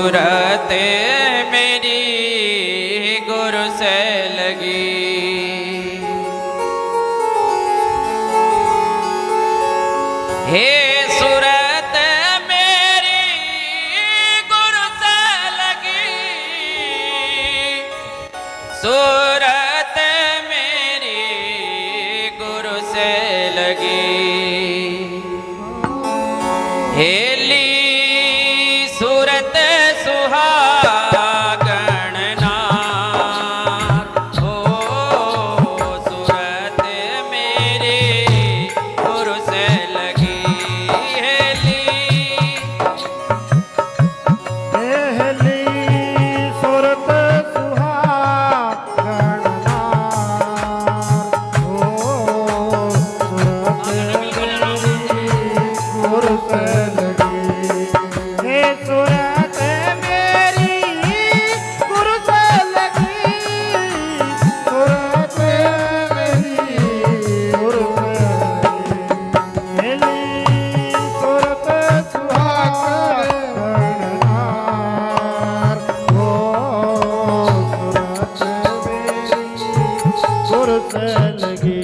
सूरत मेरी गुरु से लगी। हे सूरत मेरी गुरु से लगी, सूरत मेरी गुरु से लगी। हेली सूरत सुहागण नाथ, हो सूरत मेरी गुरु से लगी। हेली सूरत सुहागण नाथ, हो सूरत मेरी गुरु से लगी। हे सूरत मेरी गुरु से लगी, सूरत मेरी गुरु से लगी। सूरत सुहागण नाथ, हो सूरत मेरी गुरु से लगी।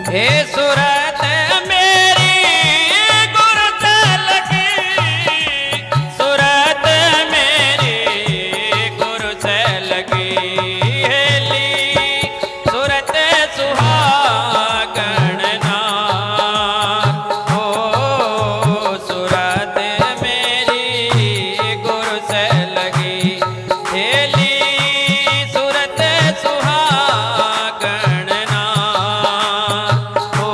हे सूरत मेरी गुरु से लगी, सूरत मेरी गुरु से लगी। हेली सूरत सुहागण नाथ, हो सूरत मेरी गुरु से लगी। हेली सूरत सुहागण नाथ, हो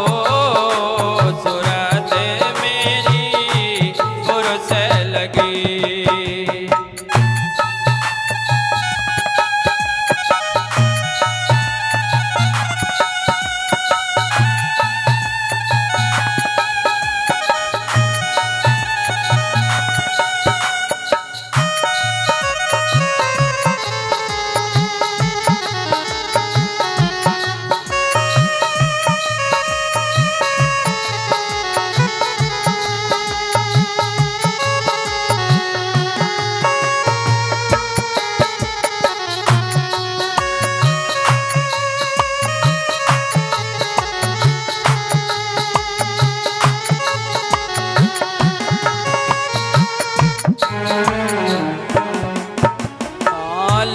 सूरत मेरी गुरु से लगी।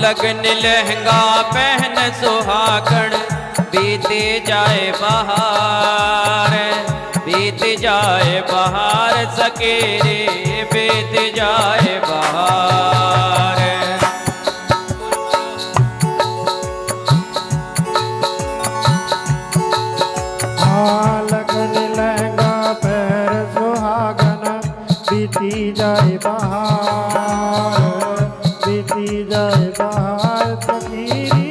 लगन लहंगा पहन सुहागण, बीते जाए बहार, बीत जाए बहार सकेरे, बीत जाए बहार। लगन लहंगा पैर सुहागन, बीती जाए बहार, बीती जाए बहार सखीरी,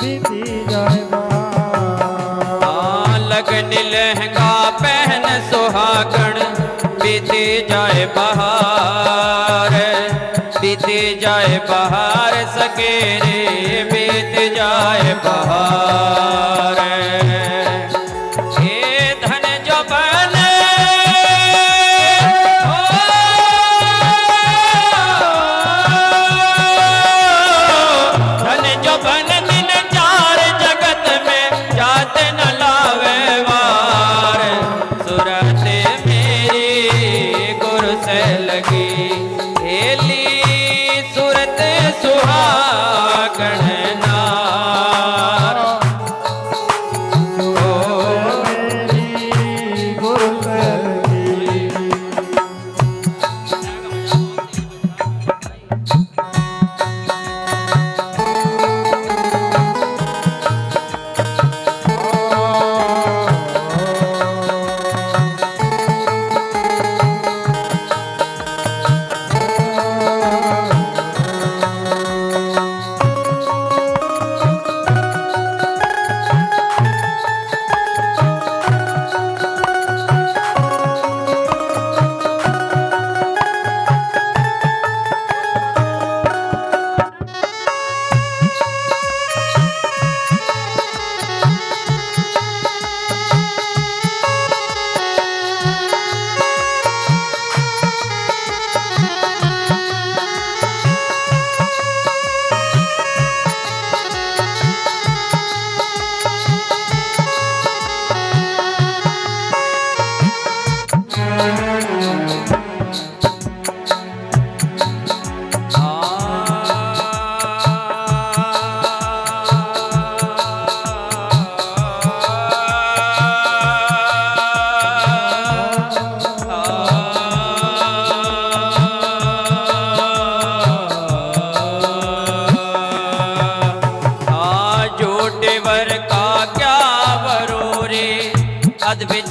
बीती जाए बहार। लगन लहंगा पहन सुहागण, बीते जाए बहार, बीते जाए बहार सकेरे, बीत जाए बहार। हे धन जो बने हो, धन जो बने दिन चार जगत में, जाते न लावे वार। सूरत मेरी गुरु से लगी। हेली सूरत सुहागण नाथ,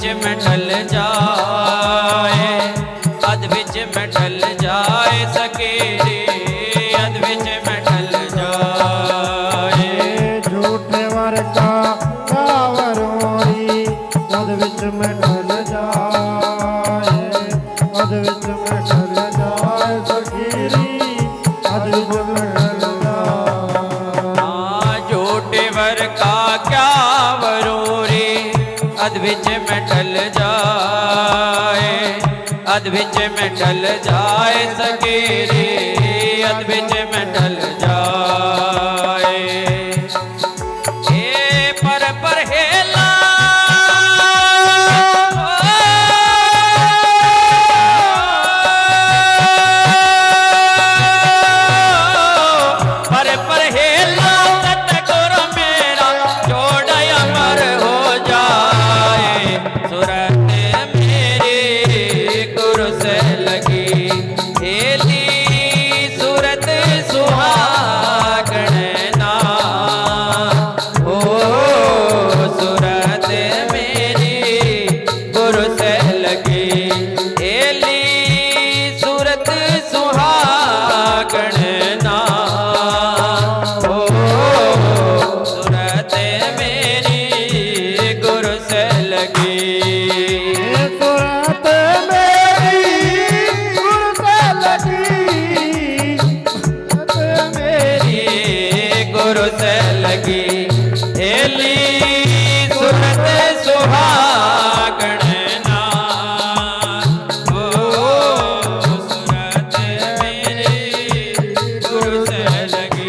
विच में ढल जाए, अध विच में ढल जाए सके रे, अध विच में ढल जाए। झूठे वर का कावरोरी अध विच में ढल जाए, अध विच में ढल जाए सखीरी, अध विच में ढल जाए। झूठे वर का क्या वरोरी अध विच में ढल जाए, अध विच में ढल जाए सके रे, अध विच में ढल जाए। ए पर हेला पर हेला सतगुर मेरा जोड़ अमर हो जाए। सूरत मेरी गुरु से लगी हेली, सूरत सुहागण ना हो। सूरत मेरी गुरु से लगी हेली, सूरत सुहागण ना हो। सूरत मेरी गुरु से लगी, सूरत मेरी गुरु से लगी, सूरत मेरी गुरु से लगी हेली, सूरत सुहागण ना हो। सूरत मेरी गुरु से लगी।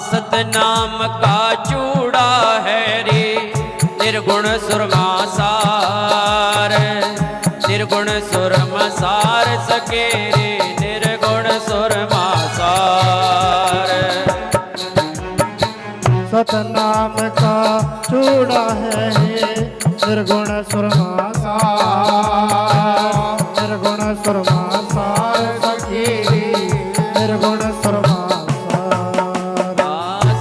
सतनाम का चूड़ा है रे, निर्गुण सुरमा सार, निर्गुण सुरमा सार सके रे, निर्गुण सुरमा सार। सतनाम का चूड़ा है निर्गुण सुरमा सार, निर्गुण सुरमा सार सखीरी, निर्गुण सुरमा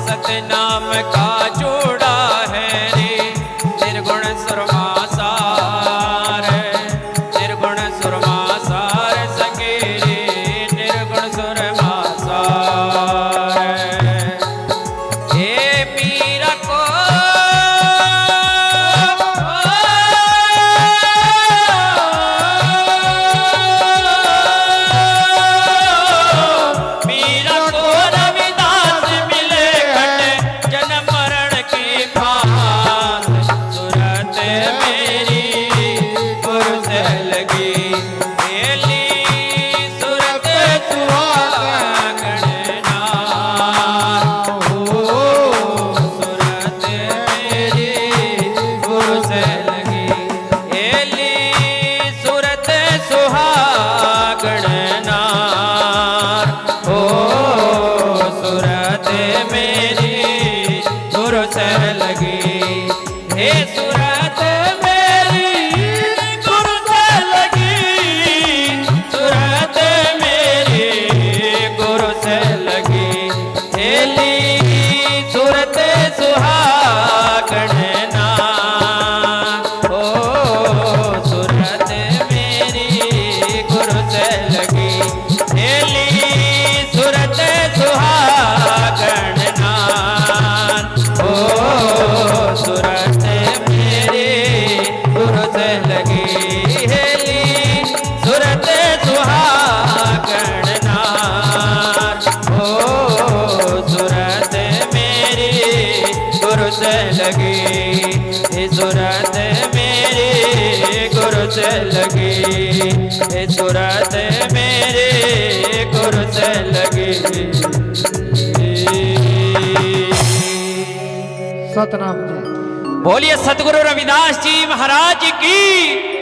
सतनाम का जोड़ा है रे, निर्गुण सुरमा सार, निर्गुण सुरमा सार सके रे, निर्गुण सुरमा सार। हे मीरा को मीरा को रविदास मिले घट जन्म मरण की फांस। सूरत मेरी गुरु से लगी हेली, सूरत सुहागण ना हो। सूरत मेरी गुरु से लगी हेली, सूरत सुहागण ना हो। सूरत मेरी गुरु से लगी, हे सूरत मेरी गुरु से लगी, सूरत मेरी गुरु से लगी हेली, सूरत सुहागण ना हो। सूरत मेरी गुरु से लगी हेली, सूरत सुहागण ना हो। सूरत में लगी, ये सूरत मेरे गुरु से लगी, ये सूरत मेरे गुरु से लगी। सतनाम जी। बोलिए सतगुरु रविदास जी महाराज की।